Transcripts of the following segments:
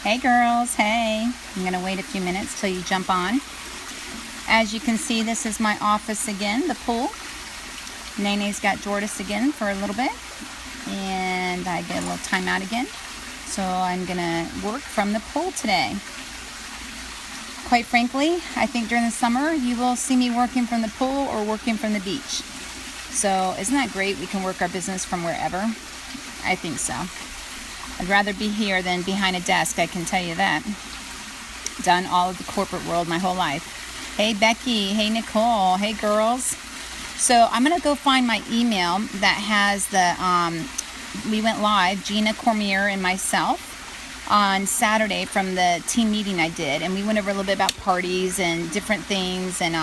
Hey girls, hey. I'm gonna wait a few minutes till you jump on. As you can see, this is my office again, the pool. Nene's got Jordis again for a little bit, and I get a little time out again. So I'm gonna work from the pool today. Quite frankly, I think during the summer you will see me working from the pool or working from the beach. So isn't that great? We can work our business from wherever. I think so. I'd rather be here than behind a desk, I can tell you that. Done all of the corporate world my whole life. Hey Becky, hey Nicole, hey girls. So I'm gonna go find my email that has the, we went live, Gina Cormier and myself, on Saturday from the team meeting I did. And we went over a little bit about parties and different things and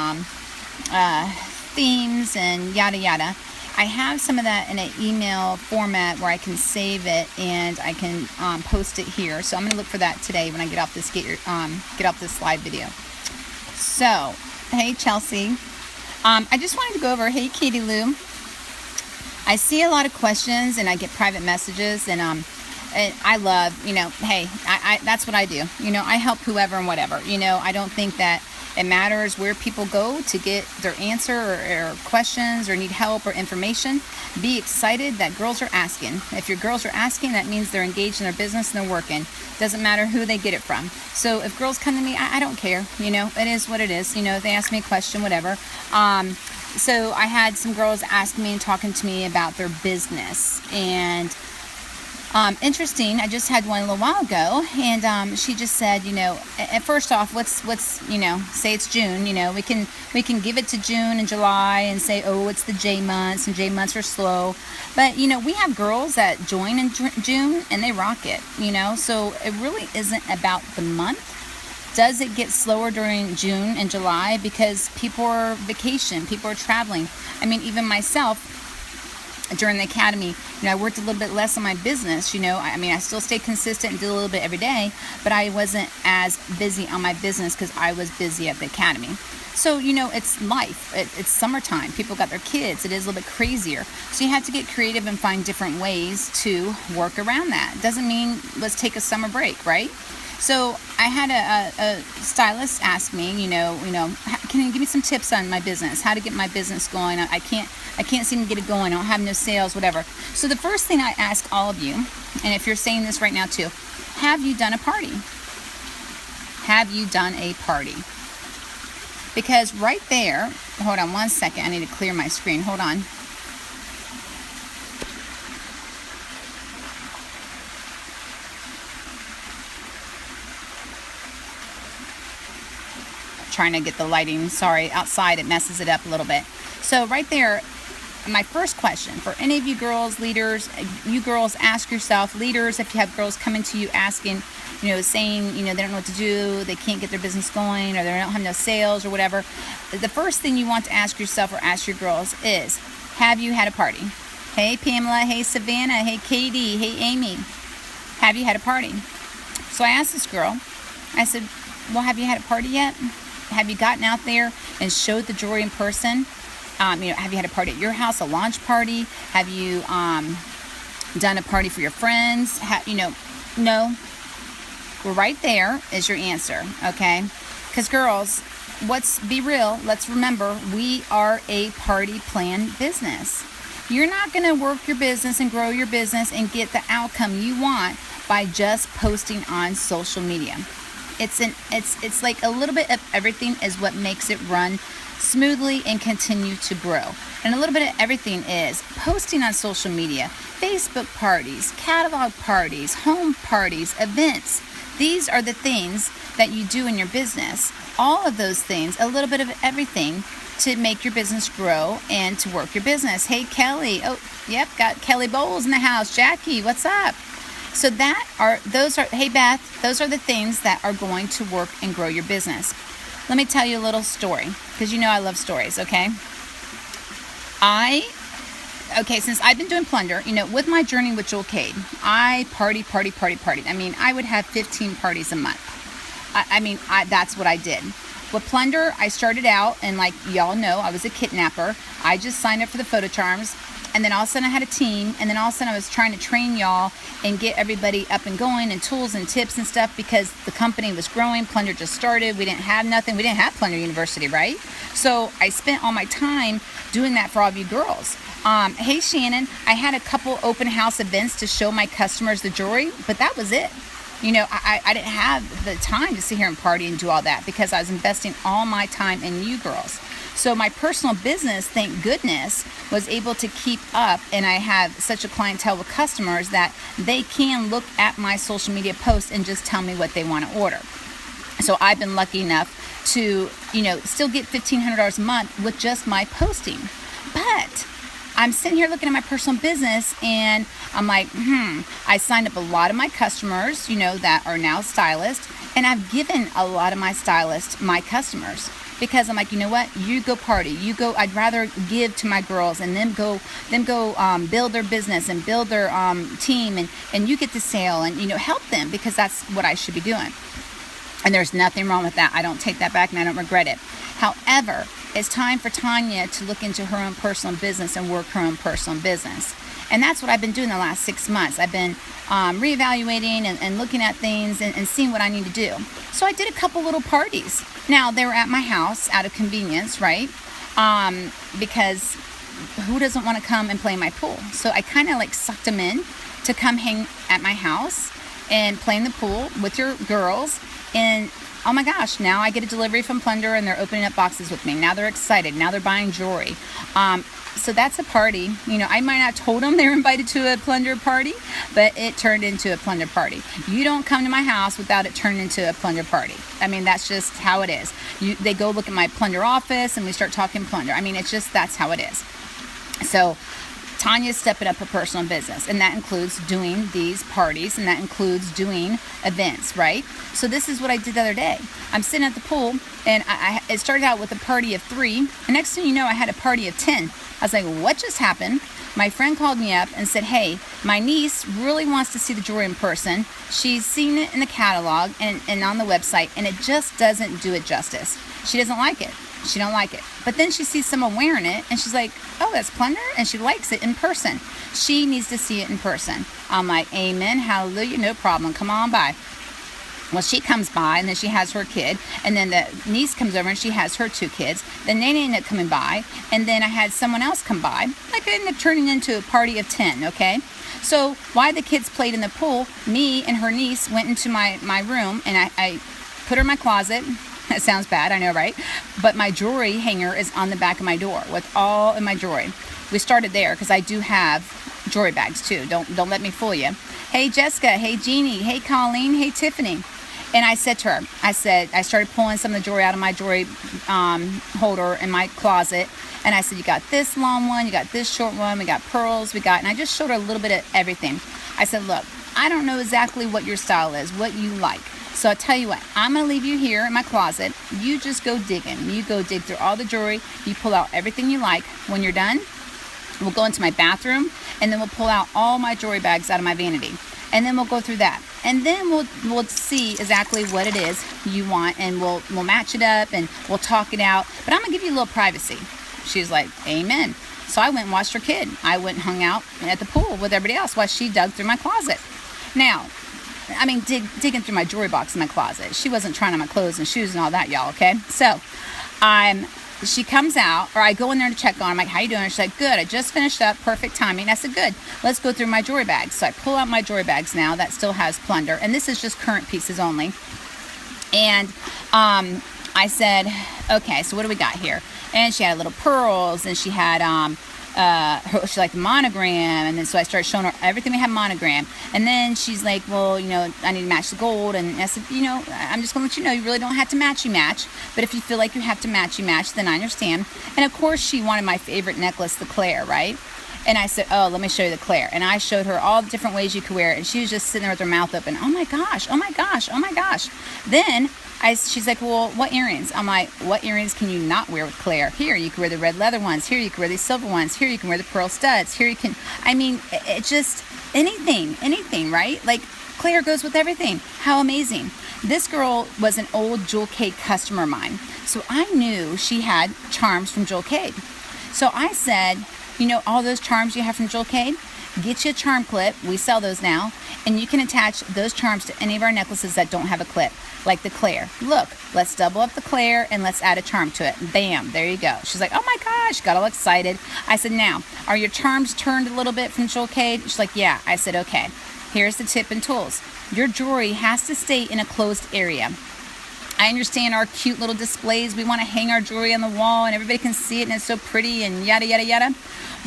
themes and yada yada. I have some of that in an email format where I can save it and I can post it here. So I'm going to look for that today when I get off this live video. So, hey Chelsea. I just wanted to go over, hey Katie Lou. I see a lot of questions and I get private messages and I love, hey, I that's what I do. I help whoever and whatever. I don't think that it matters where people go to get their answer or questions or need help or information. Be excited that girls are asking. If your girls are asking, that means they're engaged in their business and they're working. Doesn't matter who they get it from. So if girls come to me, I don't care. It is what it is. If they ask me a question, whatever. So I had some girls ask me and talking to me about their business. And interesting, I just had one a little while ago, and she just said, first off, let's say it's June. We can give it to June and July and say, oh, it's the J months, and J months are slow. But we have girls that join in June and they rock it. So it really isn't about the month. Does it get slower during June and July because people are vacation, people are traveling? I mean, even myself. During the academy, I worked a little bit less on my business. I still stayed consistent and did a little bit every day, but I wasn't as busy on my business because I was busy at the academy. So, it's life. It's summertime. People got their kids. It is a little bit crazier. So you have to get creative and find different ways to work around that. Doesn't mean let's take a summer break, right? So I had a stylist ask me, can you give me some tips on my business, how to get my business going? I can't seem to get it going. I don't have no sales, whatever. So the first thing I ask all of you, and if you're saying this right now too, have you done a party? Have you done a party? Because right there, hold on one second. I need to clear my screen. Hold on. Trying to get the lighting, sorry, outside, it messes it up a little bit. So right there, my first question for any of you girls, leaders, you girls, ask yourself, leaders, if you have girls coming to you asking, saying, they don't know what to do, they can't get their business going, or they don't have no sales or whatever, the first thing you want to ask yourself or ask your girls is, have you had a party? Hey Pamela, hey Savannah, hey Katie, hey Amy, have you had a party? So I asked this girl, I said, well, have you had a party yet? Have you gotten out there and showed the jewelry in person? Have you had a party at your house, a launch party? Have you done a party for your friends? No. Well, right there is your answer, okay? Because girls, be real. Let's remember, we are a party plan business. You're not going to work your business and grow your business and get the outcome you want by just posting on social media. It's like a little bit of everything is what makes it run smoothly and continue to grow. And a little bit of everything is posting on social media, Facebook parties, catalog parties, home parties, events. These are the things that you do in your business. All of those things, a little bit of everything to make your business grow and to work your business. Hey Kelly, oh yep, got Kelly Bowles in the house. Jackie, what's up? So hey Beth, those are the things that are going to work and grow your business. Let me tell you a little story, because I love stories, okay? Since I've been doing Plunder, with my journey with Jewel Cade, I party. I mean, I would have 15 parties a month. That's what I did. With Plunder, I started out, and like y'all know, I was a kidnapper. I just signed up for the photo charms. and then all of a sudden I had a team, and then all of a sudden I was trying to train y'all and get everybody up and going and tools and tips and stuff because the company was growing. Plunder just started. We didn't have nothing. We didn't have Plunder University, right? So I spent all my time doing that for all of you girls. Hey Shannon, I had a couple open house events to show my customers the jewelry, but that was it. You know, I didn't have the time to sit here and party and do all that because I was investing all my time in you girls. So my personal business, thank goodness, was able to keep up, and I have such a clientele with customers that they can look at my social media posts and just tell me what they want to order. So I've been lucky enough to, you know, still get $1,500 a month with just my posting. But I'm sitting here looking at my personal business and I'm like, I signed up a lot of my customers, you know, that are now stylists, and I've given a lot of my stylists my customers. Because I'm like, you know what? You go party. You go. I'd rather give to my girls and them go build their business and build their team, and you get the sale and, you know, help them, because that's what I should be doing. And there's nothing wrong with that. I don't take that back and I don't regret it. However, it's time for Tonya to look into her own personal business and work her own personal business. And that's what I've been doing the last 6 months. I've been reevaluating and looking at things and seeing what I need to do. So I did a couple little parties. Now, they were at my house out of convenience, right? Because who doesn't want to come and play in my pool? So I kind of like sucked them in to come hang at my house and play in the pool with your girls. And oh my gosh, now I get a delivery from Plunder and they're opening up boxes with me. Now they're excited. Now they're buying jewelry. So that's a party. You know, I might not have told them they were invited to a Plunder party, but it turned into a Plunder party. You don't come to my house without it turning into a Plunder party. I mean, that's just how it is. They go look at my Plunder office and we start talking Plunder. I mean, it's just, that's how it is. So Tonya's stepping up her personal business, and that includes doing these parties, and that includes doing events, right? So this is what I did the other day. I'm sitting at the pool, and it started out with a party of 3, and next thing you know, I had a party of 10. I was like, what just happened? My friend called me up and said, hey, my niece really wants to see the jewelry in person. She's seen it in the catalog and on the website, and it just doesn't do it justice. She doesn't like it. She don't like it. But then she sees someone wearing it and she's like, oh, that's Plunder, and she likes it in person. She needs to see it in person. I'm like, amen, hallelujah, no problem, come on by. Well, she comes by, and then she has her kid, and then the niece comes over and she has her 2 kids. Then they ended up coming by, and then I had someone else come by. Like, it ended up turning into a party of 10, okay? So while the kids played in the pool, me and her niece went into my room, and I put her in my closet. That sounds bad, I know, right? But my jewelry hanger is on the back of my door with all of my jewelry. We started there because I do have jewelry bags too. Don't let me fool you. Hey Jessica, hey Jeannie, hey Colleen, hey Tiffany. And I said to her, I started pulling some of the jewelry out of my jewelry holder in my closet. And I said, you got this long one, you got this short one, we got pearls, and I just showed her a little bit of everything. I said, look, I don't know exactly what your style is, what you like. So I'll tell you what, I'm going to leave you here in my closet. You just go digging. You go dig through all the jewelry. You pull out everything you like. When you're done, we'll go into my bathroom, and then we'll pull out all my jewelry bags out of my vanity. And then we'll go through that. And then we'll see exactly what it is you want, and we'll match it up, and we'll talk it out. But I'm going to give you a little privacy. She was like, amen. So I went and watched her kid. I went and hung out at the pool with everybody else while she dug through my closet. Now, I mean, digging through my jewelry box in my closet. She wasn't trying on my clothes and shoes and all that, y'all, okay? So, she comes out, or I go in there to check on her. I'm like, how you doing? She's like, good, I just finished up, perfect timing. I said, good, let's go through my jewelry bags. So I pull out my jewelry bags now that still has Plunder, and this is just current pieces only. And I said, okay, so what do we got here? And she had little pearls, and she had she liked the monogram, and then so I started showing her everything we had monogram. And then she's like, well, you know, I need to match the gold. And I said, you know, I'm just gonna let you know, you really don't have to matchy match, but if you feel like you have to matchy match, then I understand. And of course she wanted my favorite necklace, the Claire, right? And I said, oh, let me show you the Claire. And I showed her all the different ways you could wear it, and she was just sitting there with her mouth open. Oh my gosh, oh my gosh, oh my gosh. Then she's like, well, what earrings? I'm like, what earrings can you not wear with Claire? Here, you can wear the red leather ones. Here, you can wear these silver ones. Here, you can wear the pearl studs. Here, you can, I mean, it's just anything, right? Like, Claire goes with everything. How amazing. This girl was an old Jewel Cade customer of mine. So I knew she had charms from Jewel Cade. So I said, You know, all those charms you have from Jewel Cade? Get you a charm clip. We sell those now. And you can attach those charms to any of our necklaces that don't have a clip, like the Claire. Look, let's double up the Claire and let's add a charm to it. Bam, there you go. She's like, oh my gosh, got all excited. I said, now, are your charms turned a little bit from Jewel Cade? She's like, yeah. I said, okay, here's the tip and tools. Your jewelry has to stay in a closed area. I understand our cute little displays. We want to hang our jewelry on the wall and everybody can see it and it's so pretty and yada, yada, yada.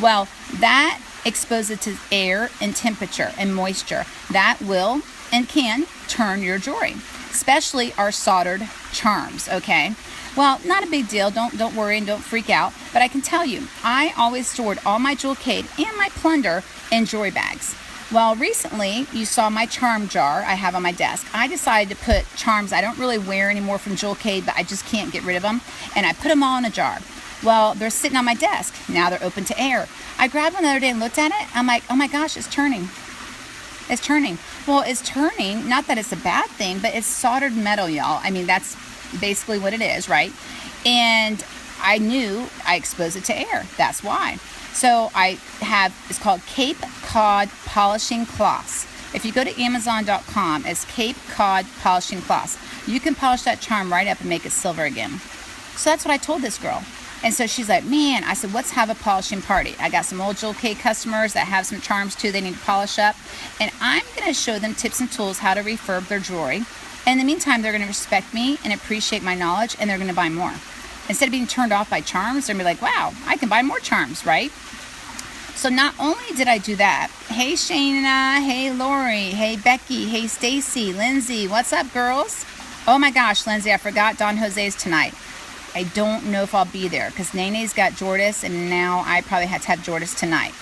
Well, that exposes it to air and temperature and moisture. That will and can turn your jewelry, especially our soldered charms, okay? Well, not a big deal. Don't worry and don't freak out. But I can tell you, I always stored all my Jewel Cade and my Plunder in jewelry bags. Well, recently, you saw my charm jar I have on my desk. I decided to put charms I don't really wear anymore from Jewel Cade, but I just can't get rid of them. And I put them all in a jar. Well, they're sitting on my desk. Now they're open to air. I grabbed one the other day and looked at it. I'm like, oh my gosh, it's turning. It's turning. Well, it's turning. Not that it's a bad thing, but it's soldered metal, y'all. I mean, that's basically what it is, right? And I knew I exposed it to air. That's why. So I have, it's called Cape Cod Polishing Cloths. If you go to Amazon.com, it's Cape Cod Polishing Cloths. You can polish that charm right up and make it silver again. So that's what I told this girl. And so she's like, man, I said, let's have a polishing party. I got some old Jewel Cade customers that have some charms too they need to polish up. And I'm going to show them tips and tools how to refurb their jewelry. And in the meantime, they're going to respect me and appreciate my knowledge and they're going to buy more. Instead of being turned off by charms, they're going to be like, wow, I can buy more charms, right? So not only did I do that, hey Shayna, hey Lori, hey Becky, hey Stacy, Lindsay, what's up girls? Oh my gosh, Lindsay, I forgot Don Jose's tonight. I don't know if I'll be there because Nene's got Jordis and now I probably have to have Jordis tonight.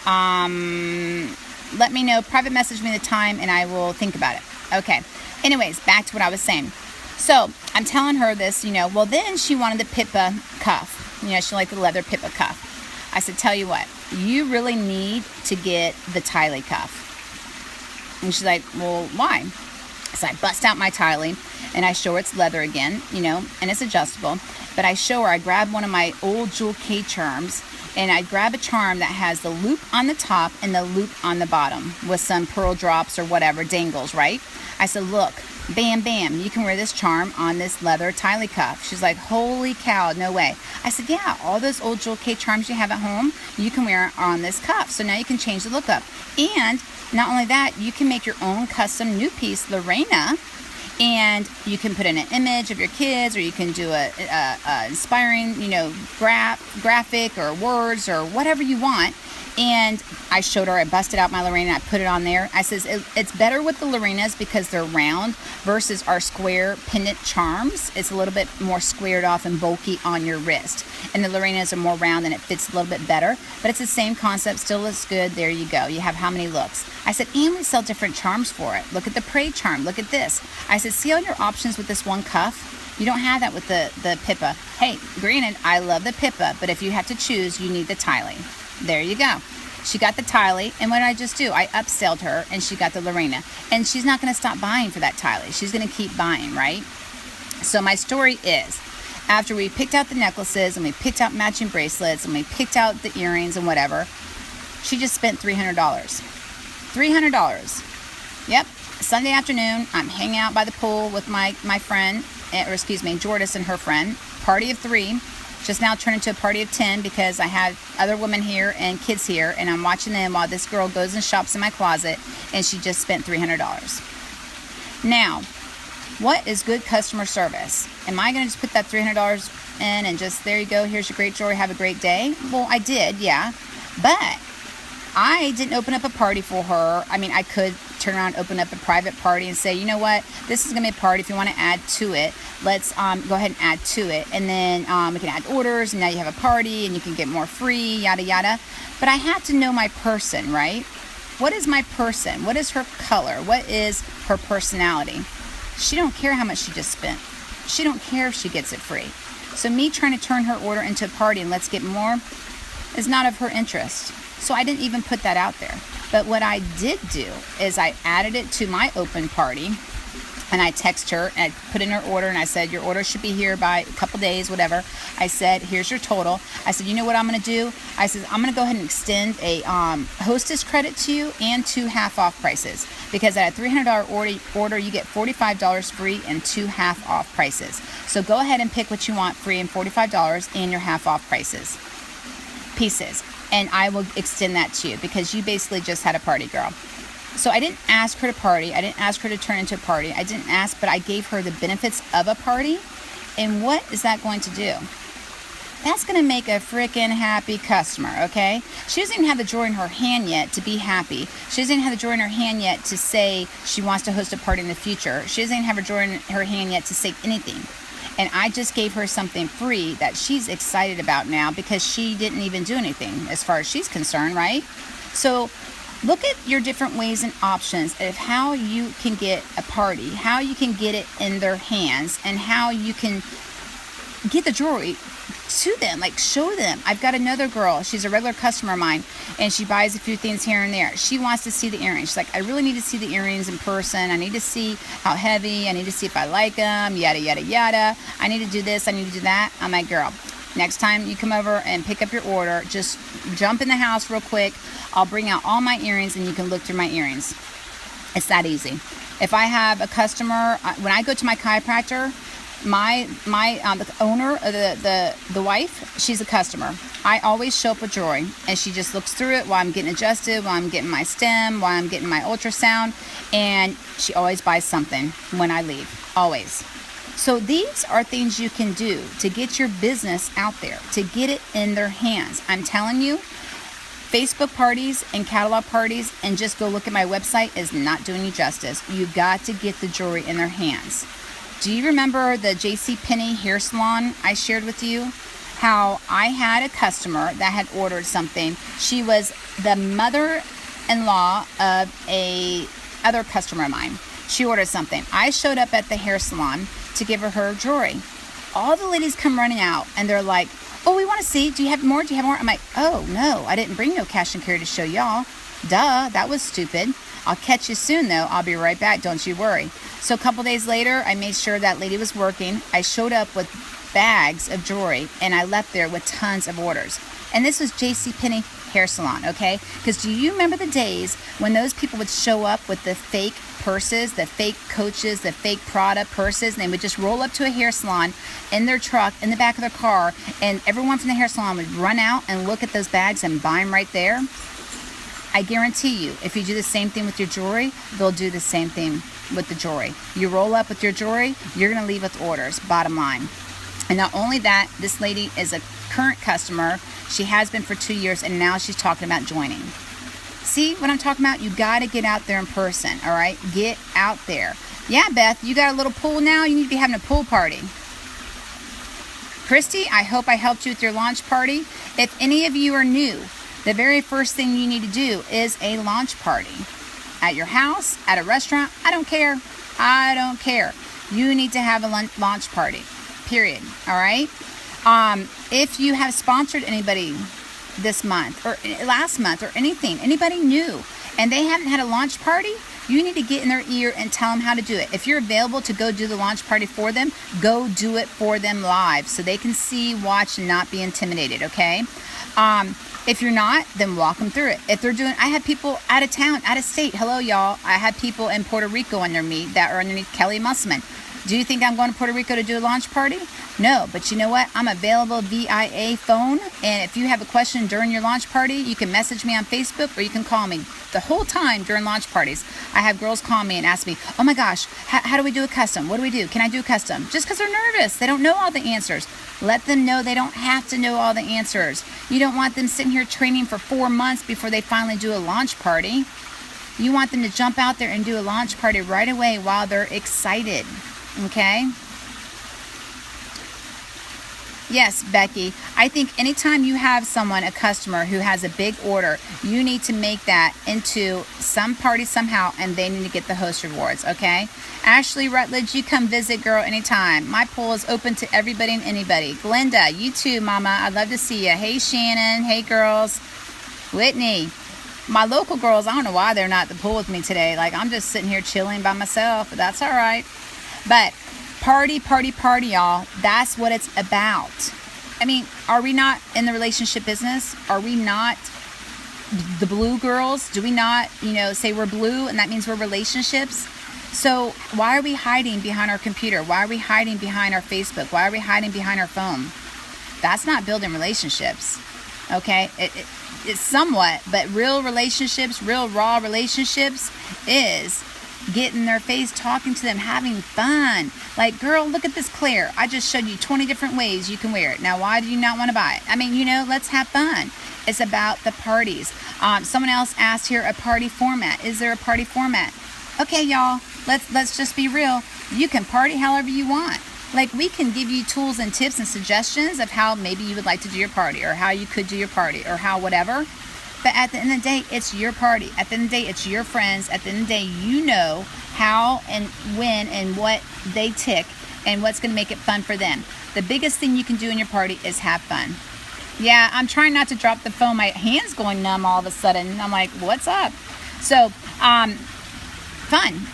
Let me know, private message me the time and I will think about it. Okay, anyways, back to what I was saying. So I'm telling her this, you know, well then she wanted the Pippa cuff. You know, she liked the leather Pippa cuff. I said, tell you what, you really need to get the Tylee cuff. And she's like, well, why? So I bust out my Tylee and I show her it's leather again, you know, and it's adjustable. But I show her, I grab one of my old Jewel Cade charms and I grab a charm that has the loop on the top and the loop on the bottom with some pearl drops or whatever, dangles, right? I said, look, bam, bam, you can wear this charm on this leather Tylee cuff. She's like, holy cow, no way. I said, yeah, all those old Jewel Cade charms you have at home, you can wear on this cuff. So now you can change the look up. And not only that, you can make your own custom new piece, Lorena, and you can put in an image of your kids, or you can do a inspiring, you know, graphic or words or whatever you want. And I showed her, I busted out my Lorena, I put it on there. I says, it's better with the Lorenas because they're round versus our square pendant charms. It's a little bit more squared off and bulky on your wrist. And the Lorenas are more round and it fits a little bit better. But it's the same concept, still looks good. There you go. You have how many looks? I said, and we sell different charms for it. Look at the Prey charm. Look at this. I said, see all your options with this one cuff? You don't have that with the Pippa. Hey, granted, I love the Pippa, but if you have to choose, you need the Tylee. There you go. She got the Tylee, and what did I just do? I upselled her, and she got the Lorena. And she's not going to stop buying for that Tylee. She's going to keep buying, right? So my story is, after we picked out the necklaces, and we picked out matching bracelets, and we picked out the earrings and whatever, she just spent $300. $300. Yep. Sunday afternoon, I'm hanging out by the pool with my friend, or excuse me, Jordis and her friend. Party of 3. Just now turned into a party of 10 because I have other women here and kids here, and I'm watching them while this girl goes and shops in my closet, and she just spent $300. Now, what is good customer service? Am I going to just put that $300 in and just, there you go, here's your great jewelry, have a great day? Well, I did, yeah, but I didn't open up a party for her. I mean, I could turn around, open up a private party and say, you know what, this is going to be a party. If you want to add to it, let's go ahead and add to it. And then we can add orders, and now you have a party, and you can get more free, yada, yada. But I have to know my person, right? What is my person? What is her color? What is her personality? She don't care how much she just spent. She don't care if she gets it free. So me trying to turn her order into a party and let's get more is not of her interest. So I didn't even put that out there. But what I did do is I added it to my open party, And I text her and I put in her order and I said, your order should be here by a couple days, whatever. I said, here's your total. I said, you know what I'm going to do? I said, I'm going to go ahead and extend a hostess credit to you and 2 half off prices, because at a $300 order, you get $45 free and 2 half off prices. So go ahead and pick what you want, free and $45 and your half off pieces. And I will extend that to you because you basically just had a party, girl. So I didn't ask her to party. I didn't ask her to turn into a party. I didn't ask, but I gave her the benefits of a party. And what is that going to do? That's going to make a freaking happy customer, okay? She doesn't even have the jewelry in her hand yet to be happy. She doesn't even have the jewelry in her hand yet to say she wants to host a party in the future. She doesn't even have her jewelry in her hand yet to say anything. And I just gave her something free that she's excited about now because she didn't even do anything as far as she's concerned, right? So look at your different ways and options of how you can get a party, how you can get it in their hands, and how you can get the jewelry to them, like show them. I've got another girl, she's a regular customer of mine, and she buys a few things here and there. She wants to see the earrings. She's like, I really need to see the earrings in person. I need to see how heavy, I need to see if I like them, yada, yada, yada. I need to do this, I need to do that. I'm like, girl, next time you come over and pick up your order, just jump in the house real quick. I'll bring out all my earrings and you can look through my earrings. It's that easy. If I have a customer, when I go to my chiropractor, the owner, the wife, she's a customer. I always show up with jewelry and she just looks through it while I'm getting adjusted, while I'm getting my stem, while I'm getting my ultrasound, and she always buys something when I leave, always. So these are things you can do to get your business out there, to get it in their hands. I'm telling you, Facebook parties and catalog parties and just go look at my website is not doing you justice. You've got to get the jewelry in their hands. Do you remember the JCPenney hair salon I shared with you? How I had a customer that had ordered something. She was the mother-in-law of a other customer of mine. She ordered something. I showed up at the hair salon to give her jewelry. All the ladies come running out and they're like, oh, we want to see. Do you have more? Do you have more? I'm like, oh, no, I didn't bring no cash and carry to show y'all. Duh, that was stupid. I'll catch you soon, though. I'll be right back. Don't you worry. So a couple days later, I made sure that lady was working. I showed up with bags of jewelry, and I left there with tons of orders. And this was JCPenney hair salon, okay? Because do you remember the days when those people would show up with the fake purses, the fake Coaches, the fake Prada purses, and they would just roll up to a hair salon in their truck, in the back of their car, and everyone from the hair salon would run out and look at those bags and buy them right there? I guarantee you, if you do the same thing with your jewelry, they'll do the same thing with the jewelry. You roll up with your jewelry, you're going to leave with orders, bottom line. And not only that, this lady is a current customer. She has been for 2 years, and now she's talking about joining. See what I'm talking about? You got to get out there in person, all right? Get out there. Yeah, Beth, you got a little pool now? You need to be having a pool party. Christy, I hope I helped you with your launch party. If any of you are new, the very first thing you need to do is a launch party. At your house, at a restaurant, I don't care. I don't care. You need to have a launch party, period, all right? If you have sponsored anybody this month or last month or anything, anybody new, and they haven't had a launch party, you need to get in their ear and tell them how to do it. If you're available to go do the launch party for them, go do it for them live so they can see, watch, and not be intimidated, okay? If you're not, then walk them through it. If they're doing, I had people out of town, out of state. Hello, y'all. I had people in Puerto Rico under me that are underneath Kelly Musselman. Do you think I'm going to Puerto Rico to do a launch party? No, but you know what? I'm available via phone. And if you have a question during your launch party, you can message me on Facebook or you can call me. The whole time during launch parties, I have girls call me and ask me, oh my gosh, how do we do a custom? What do we do? Can I do a custom? Just because they're nervous. They don't know all the answers. Let them know they don't have to know all the answers. You don't want them sitting here training for 4 months before they finally do a launch party. You want them to jump out there and do a launch party right away while they're excited. Okay? Yes, Becky. I think anytime you have someone, a customer who has a big order, you need to make that into some party somehow, and they need to get the host rewards, okay? Ashley Rutledge, you come visit, girl, anytime. My pool is open to everybody and anybody. Glenda, you too, mama. I'd love to see you. Hey, Shannon. Hey, girls. Whitney. My local girls, I don't know why they're not at the pool with me today. Like, I'm just sitting here chilling by myself, but that's all right. But party, party, party, y'all. That's what it's about. I mean, are we not in the relationship business? Are we not the blue girls? Do we not, say we're blue and that means we're relationships? So why are we hiding behind our computer? Why are we hiding behind our Facebook? Why are we hiding behind our phone? That's not building relationships. Okay? It's somewhat, but real relationships, real raw relationships is getting in their face, talking to them, having fun. Like, girl, look at this Claire. I just showed you 20 different ways you can wear it. Now, why do you not want to buy it? I mean, let's have fun. It's about the parties. Someone else asked here, a party format. Is there a party format? Okay, y'all, let's just be real. You can party however you want. Like, we can give you tools and tips and suggestions of how maybe you would like to do your party, or how you could do your party, or how whatever. But at the end of the day, it's your party. At the end of the day, it's your friends. At the end of the day, you know how and when and what they tick and what's going to make it fun for them. The biggest thing you can do in your party is have fun. Yeah, I'm trying not to drop the phone. My hand's going numb all of a sudden. I'm like, what's up? So, fun.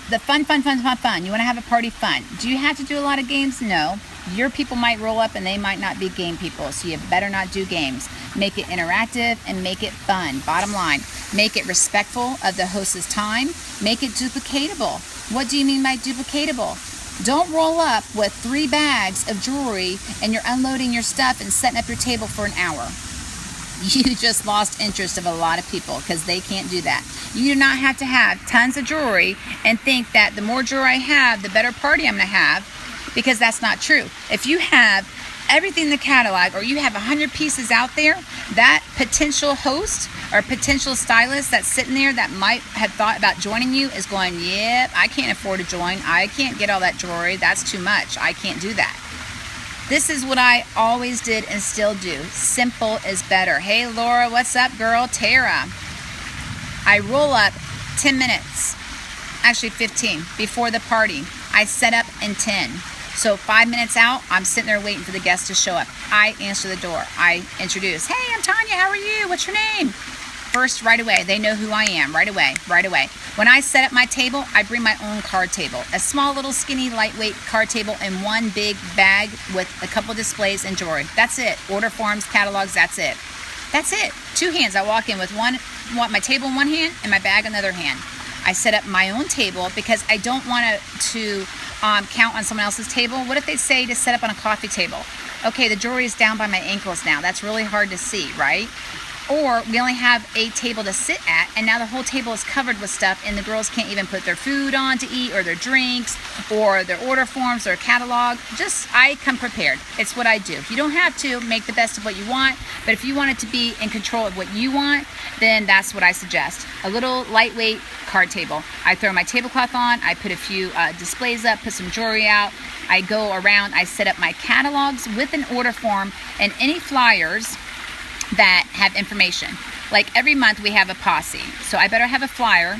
The fun. You want to have a party fun. Do you have to do a lot of games? No. Your people might roll up and they might not be game people, so you better not do games. Make it interactive and make it fun. Bottom line, make it respectful of the host's time. Make it duplicatable. What do you mean by duplicatable? Don't roll up with 3 bags of jewelry and you're unloading your stuff and setting up your table for an hour. You just lost interest of a lot of people because they can't do that. You do not have to have tons of jewelry and think that the more jewelry I have, the better party I'm going to have, because that's not true. If you have everything in the catalog, or you have 100 pieces out there, that potential host or potential stylist that's sitting there that might have thought about joining you is going, yep, I can't afford to join. I can't get all that jewelry. That's too much. I can't do that. This is what I always did and still do. Simple is better. Hey, Laura, what's up, girl? Tara. I roll up 10 minutes, actually 15, before the party. I set up in 10. So 5 minutes out, I'm sitting there waiting for the guests to show up. I answer the door. I introduce, hey, I'm Tonya. How are you? What's your name? First, right away. They know who I am. Right away. When I set up my table, I bring my own card table. A small, little, skinny, lightweight card table and one big bag with a couple displays and jewelry. That's it. Order forms, catalogs, that's it. 2 hands. I walk in with my table in one hand and my bag in the other hand. I set up my own table because I don't want to count on someone else's table. What if they say to set up on a coffee table? Okay, the jewelry is down by my ankles now. That's really hard to see, right? Or we only have a table to sit at, and now the whole table is covered with stuff, and the girls can't even put their food on to eat, or their drinks, or their order forms, or catalog. I come prepared. It's what I do. You don't have to make the best of what you want, but if you want it to be in control of what you want, then that's what I suggest. A little lightweight card table. I throw my tablecloth on, I put a few displays up, put some jewelry out, I go around, I set up my catalogs with an order form and any flyers that have information. Like every month we have a posse, so I better have a flyer,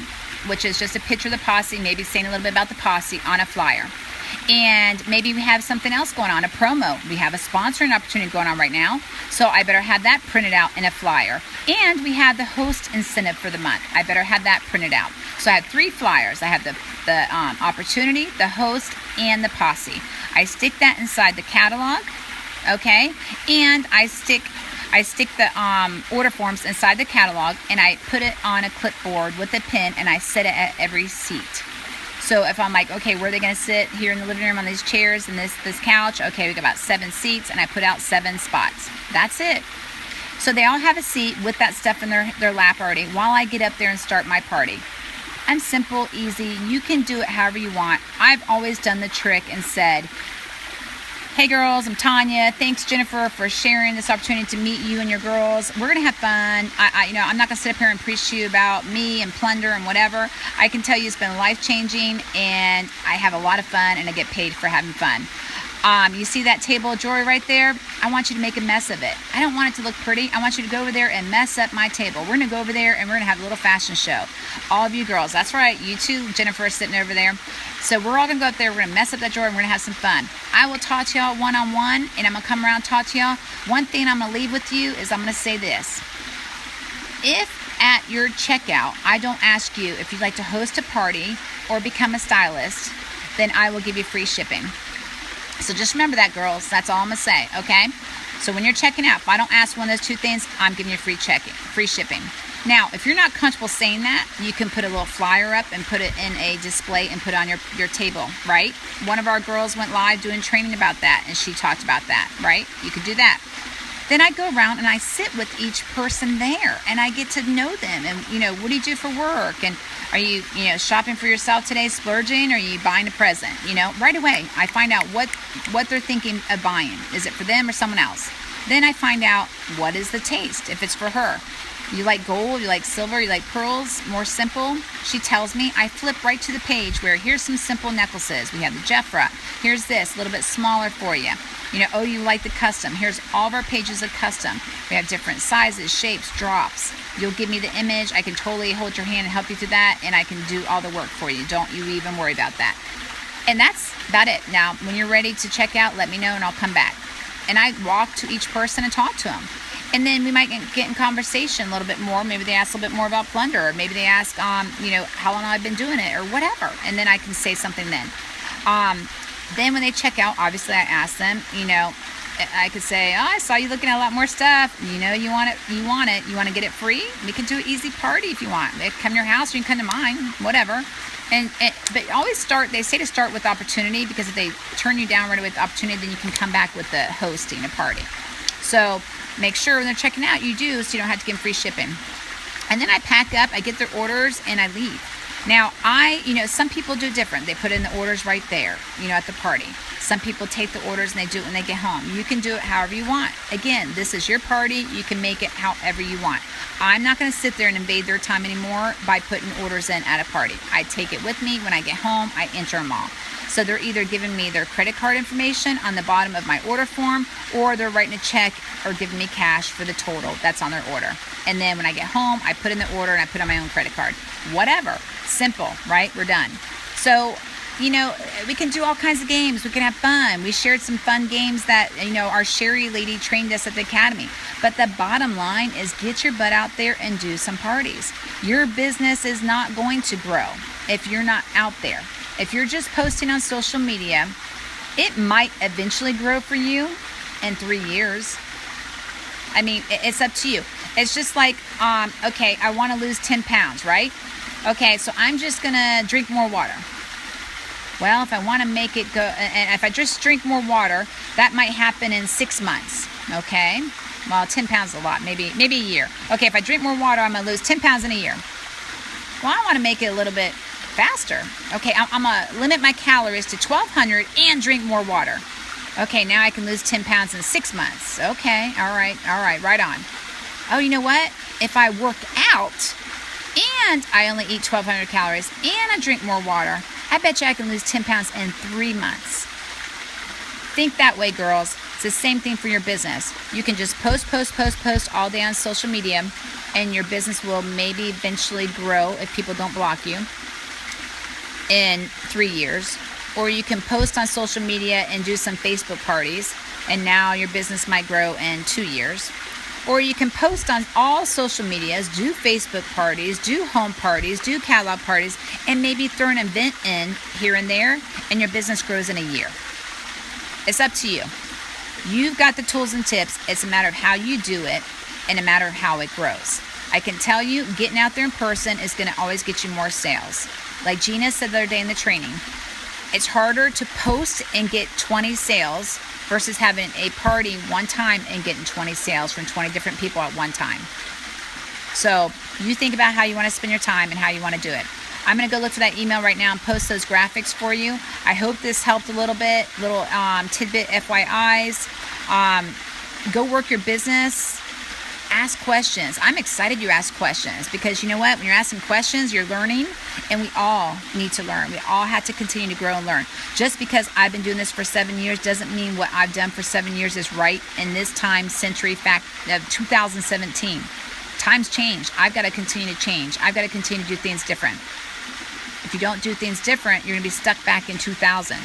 which is just a picture of the posse, maybe saying a little bit about the posse on a flyer. And maybe we have something else going on, a promo. We have a sponsoring opportunity going on right now, so I better have that printed out in a flyer. And we have the host incentive for the month. I better have that printed out. So I have 3 flyers. I have the opportunity, the host, and the posse. I stick that inside the catalog, okay? And I stick the order forms inside the catalog, and I put it on a clipboard with a pin, and I set it at every seat. So if I'm like, okay, where are they going to sit? Here in the living room on these chairs and this couch. Okay, we got about 7 seats, and I put out 7 spots. That's it. So they all have a seat with that stuff in their lap already while I get up there and start my party. I'm simple, easy. You can do it however you want. I've always done the trick and said, hey girls, I'm Tonya. Thanks, Jennifer, for sharing this opportunity to meet you and your girls. We're gonna have fun. I'm not gonna sit up here and preach to you about me and Plunder and whatever. I can tell you it's been life-changing, and I have a lot of fun, and I get paid for having fun. You see that table of jewelry right there? I want you to make a mess of it. I don't want it to look pretty. I want you to go over there and mess up my table. We're gonna go over there and we're gonna have a little fashion show. All of you girls, that's right. You too, Jennifer, is sitting over there. So we're all gonna go up there. We're gonna mess up that jewelry and we're gonna have some fun. I will talk to y'all one-on-one, and I'm gonna come around and talk to y'all. One thing I'm gonna leave with you is I'm gonna say this. If at your checkout, I don't ask you if you'd like to host a party or become a stylist, then I will give you free shipping. So just remember that, girls. That's all I'm going to say, okay? So when you're checking out, if I don't ask one of those two things, I'm giving you free shipping. Now, if you're not comfortable saying that, you can put a little flyer up and put it in a display and put it on your table, right? One of our girls went live doing training about that, and she talked about that, right? You could do that. Then I go around and I sit with each person there, and I get to know them. And, what do you do for work? And are you, shopping for yourself today, splurging, or are you buying a present? Right away, I find out what they're thinking of buying. Is it for them or someone else? Then I find out what is the taste, if it's for her. You like gold, you like silver, you like pearls, more simple. She tells me, I flip right to the page where here's some simple necklaces. We have the Jeffra. Here's this, a little bit smaller for you. You like the custom. Here's all of our pages of custom. We have different sizes, shapes, drops. You'll give me the image. I can totally hold your hand and help you through that, and I can do all the work for you. Don't you even worry about that. And that's about it. Now, when you're ready to check out, let me know and I'll come back. And I walk to each person and talk to them. And then we might get in conversation a little bit more. Maybe they ask a little bit more about Plunder, or maybe they ask, how long I've been doing it, or whatever. And then I can say something then. Then when they check out, obviously I ask them, I could say, I saw you looking at a lot more stuff. You want it. You want to get it free? We can do an easy party if you want. They come to your house, or you can come to mine, whatever. But always they say to start with opportunity, because if they turn you down right away with opportunity, then you can come back with the hosting a party. So make sure when they're checking out, you do, so you don't have to give them free shipping. And then I pack up, I get their orders, and I leave. Now, some people do different. They put in the orders right there, at the party. Some people take the orders and they do it when they get home. You can do it however you want. Again, this is your party. You can make it however you want. I'm not going to sit there and invade their time anymore by putting orders in at a party. I take it with me. When I get home, I enter them all. So they're either giving me their credit card information on the bottom of my order form, or they're writing a check or giving me cash for the total that's on their order. And then when I get home, I put in the order and I put on my own credit card. Whatever. Simple, right? We're done. So, we can do all kinds of games. We can have fun. We shared some fun games that, our Sherry lady trained us at the academy. But the bottom line is, get your butt out there and do some parties. Your business is not going to grow if you're not out there. If you're just posting on social media, it might eventually grow for you in 3 years. I mean, it's up to you. It's just like, okay, I want to lose 10 pounds, right? Okay, so I'm just going to drink more water. Well, if I want to make it go, and if I just drink more water, that might happen in 6 months, okay? Well, 10 pounds is a lot, maybe a year. Okay, if I drink more water, I'm going to lose 10 pounds in a year. Well, I want to make it a little bit faster. Okay, I'm going to limit my calories to 1,200 and drink more water. Okay, now I can lose 10 pounds in 6 months. Okay, all right, right on. Oh, you know what? If I work out and I only eat 1,200 calories and I drink more water, I bet you I can lose 10 pounds in 3 months. Think that way, girls. It's the same thing for your business. You can just post all day on social media, and your business will maybe eventually grow if people don't block you in 3 years. Or you can post on social media and do some Facebook parties, and now your business might grow in 2 years. Or you can post on all social medias, do Facebook parties, do home parties, do catalog parties, and maybe throw an event in here and there, and your business grows in a year. It's up to you. You've got the tools and tips. It's a matter of how you do it and a matter of how it grows. I can tell you, getting out there in person is going to always get you more sales. Like Gina said the other day in the training, it's harder to post and get 20 sales versus having a party one time and getting 20 sales from 20 different people at one time. So you think about how you want to spend your time and how you want to do it. I'm going to go look for that email right now and post those graphics for you. I hope this helped a little bit, little tidbit FYIs. Go work your business. Ask questions. I'm excited you ask questions, because you know what? When you're asking questions, you're learning, and we all need to learn. We all have to continue to grow and learn. Just because I've been doing this for 7 years doesn't mean what I've done for 7 years is right in this time, century, fact of 2017. Times change. I've got to continue to change. I've got to continue to do things different. If you don't do things different, you're going to be stuck back in 2000.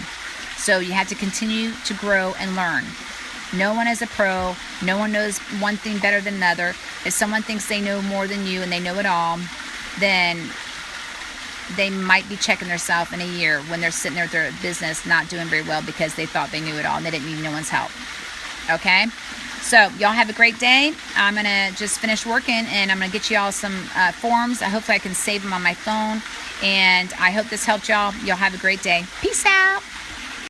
So you have to continue to grow and learn. No one is a pro. No one knows one thing better than another. If someone thinks they know more than you and they know it all, then they might be checking themselves in a year when they're sitting there with their business not doing very well because they thought they knew it all and they didn't need no one's help. Okay? So, y'all have a great day. I'm going to just finish working, and I'm going to get you all some forms. Hopefully I can save them on my phone. And I hope this helped y'all. Y'all have a great day. Peace out.